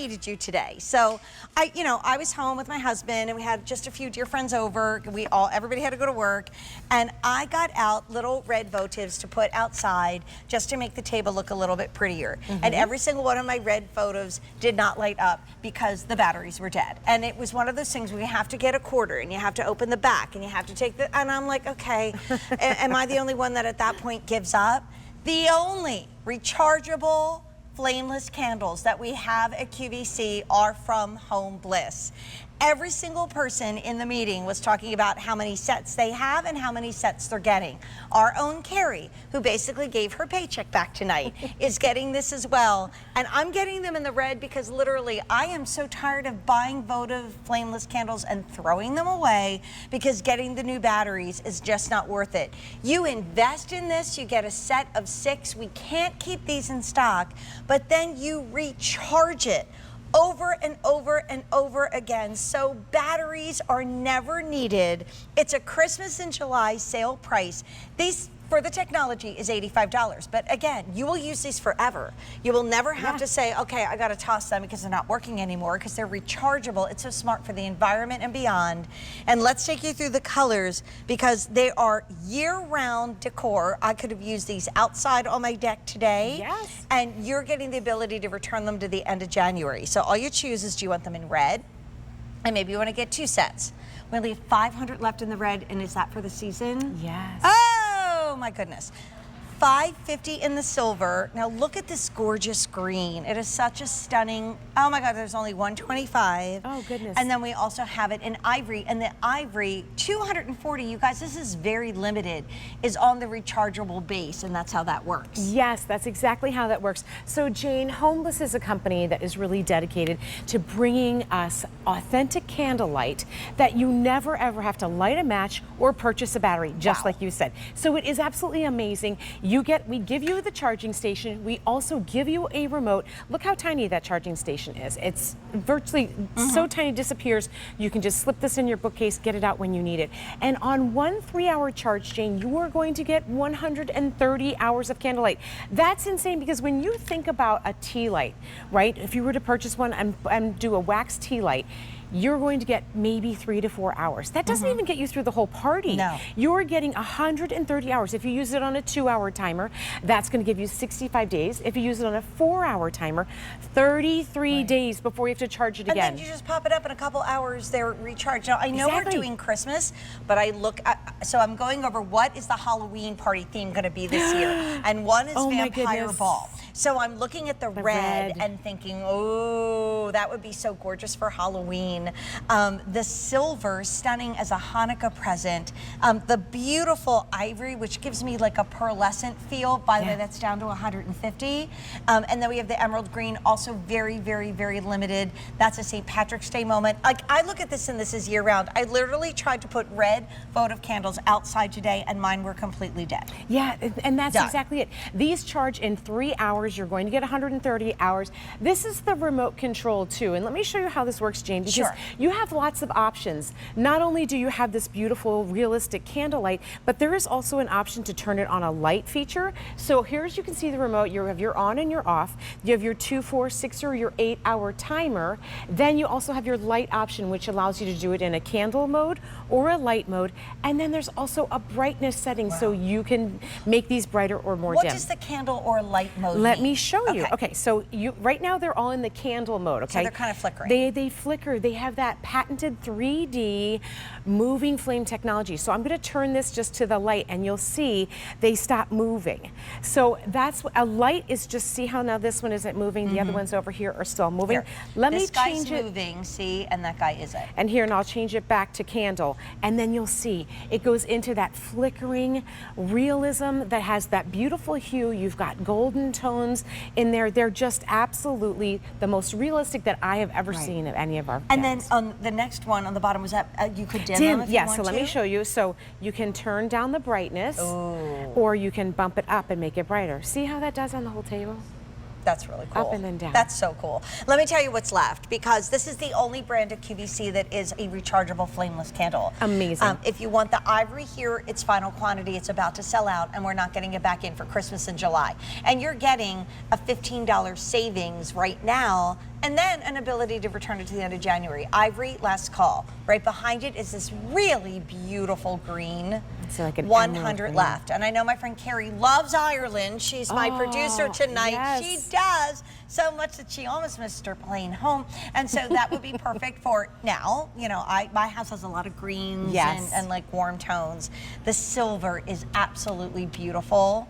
needed you today. So I was home with my husband and we had just a few dear friends over. Everybody had to go to work. And I got out little red votives to put outside just to make the table look a little bit prettier. And every single one of my red photos did not light up because the batteries were dead. And it was one of those things where you have to get a quarter and you have to open the back and you have to take and I'm like, okay, am I the only one that at that point gives up? The only rechargeable flameless candles that we have at QVC are from Home Bliss. Every single person in the meeting was talking about how many sets they have and how many sets they're getting. Our own Carrie, who basically gave her paycheck back tonight, is getting this as well. And I'm getting them in the red because literally I am so tired of buying votive flameless candles and throwing them away because getting the new batteries is just not worth it. You invest in this, you get a set of 6. We can't keep these in stock, but then you recharge it over and over and over again. So batteries are never needed. It's a Christmas in July sale price. These for the technology is $85, but again, you will use these forever. You will never have to say, okay, I gotta toss them because they're not working anymore because they're rechargeable. It's so smart for the environment and beyond. And let's take you through the colors because they are year-round decor. I could have used these outside on my deck today. Yes. And you're getting the ability to return them to the end of January. So all you choose is, do you want them in red? And maybe you wanna get 2 sets. We only have 500 left in the red, and is that for the season? Yes. Oh my goodness. $5.50 in the silver. Now look at this gorgeous green. It is such a stunning, oh my God, there's only 125. Oh goodness. And then we also have it in ivory, and the ivory, 240, you guys, this is very limited, is on the rechargeable base, and that's how that works. Yes, that's exactly how that works. So Jane, Home Bliss is a company that is really dedicated to bringing us authentic candlelight that you never ever have to light a match or purchase a battery, just like you said. So it is absolutely amazing. We give you the charging station. We also give you a remote. Look how tiny that charging station is. It's virtually so tiny it disappears. You can just slip this in your bookcase, get it out when you need it. And on one 3-hour charge, Jane, you are going to get 130 hours of candlelight. That's insane because when you think about a tea light, right? If you were to purchase one and do a wax tea light, you're going to get maybe 3 to 4 hours. That doesn't even get you through the whole party. No. You're getting 130 hours. If you use it on a 2-hour timer, that's going to give you 65 days. If you use it on a 4-hour timer, 33 days before you have to charge it again. And then you just pop it up in a couple hours, they're recharged. Now, I know we're doing Christmas, but so I'm going over what is the Halloween party theme going to be this year. And one is Vampire Ball. So I'm looking at the red and thinking, oh, that would be so gorgeous for Halloween. The silver, stunning as a Hanukkah present. The beautiful ivory, which gives me like a pearlescent feel. By the way, that's down to 150. And then we have the emerald green, also very, very, very limited. That's a St. Patrick's Day moment. Like, I look at this and this is year round. I literally tried to put red votive candles outside today and mine were completely dead. Yeah, and that's exactly it. These charge in 3 hours. You're going to get 130 hours. This is the remote control too. And let me show you how this works, Jane, because you have lots of options. Not only do you have this beautiful, realistic candlelight, but there is also an option to turn it on a light feature. So here, as you can see the remote, you have your on and your off. You have your 2, 4, 6, or your 8-hour timer. Then you also have your light option, which allows you to do it in a candle mode or a light mode. And then there's also a brightness setting, so you can make these brighter or more dim. What does the candle or light mode Let me show you. Okay, so right now they're all in the candle mode, okay? So they're kind of flickering. They flicker. They have that patented 3D moving flame technology. So I'm going to turn this just to the light and you'll see they stop moving. So that's a light is just, see how now this one isn't moving, the other ones over here are still moving. Let me change it. Moving, see, and that guy isn't. And here, and I'll change it back to candle. And then you'll see it goes into that flickering realism that has that beautiful hue. You've got golden tones in there. They're just absolutely the most realistic that I have ever seen of any of our And then on the next one on the bottom was that you could dim them if you want so let me show you. So you can turn down the brightness or you can bump it up and make it brighter. See how that does on the whole table? That's really cool. Up and then down. That's so cool. Let me tell you what's left, because this is the only brand of QVC that is a rechargeable flameless candle. Amazing. If you want the ivory here, it's final quantity. It's about to sell out, and we're not getting it back in for Christmas in July. And you're getting a $15 savings right now And then an ability to return it to the end of January. Ivory, last call. Right behind it is this really beautiful green. So like an 100 left. And I know my friend Carrie loves Ireland. She's my producer tonight. Yes. She does so much that she almost missed her plane home. And so that would be perfect for now. You know, my house has a lot of greens and like warm tones. The silver is absolutely beautiful.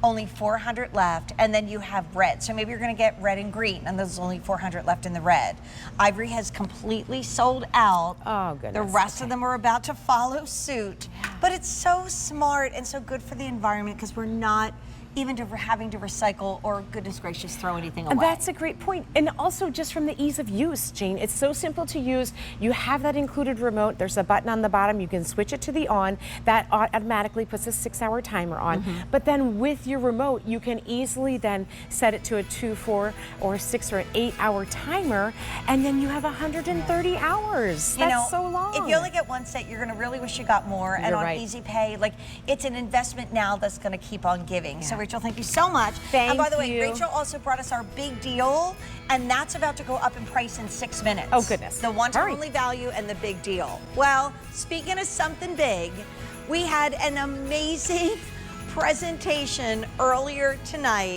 Only 400 left, and then you have red. So maybe you're gonna get red and green, and there's only 400 left in the red. Ivory has completely sold out. Oh, goodness. The rest of them are about to follow suit. But it's so smart and so good for the environment because we're not even having to recycle or, goodness gracious, throw anything away. And that's a great point. And also just from the ease of use, Jane, it's so simple to use. You have that included remote. There's a button on the bottom. You can switch it to the on. That automatically puts a 6-hour timer on. But then with your remote, you can easily then set it to a 2, 4, or 6 or an 8-hour timer, and then you have 130 hours. That's so long. If you only get one set, you're gonna really wish you got more. And on Easy Pay, like, it's an investment now that's gonna keep on giving. So Rachel, thank you so much. And by the way, Rachel also brought us our big deal, and that's about to go up in price in 6 minutes. Oh, goodness. The one-time only value and the big deal. Well, speaking of something big, we had an amazing presentation earlier tonight.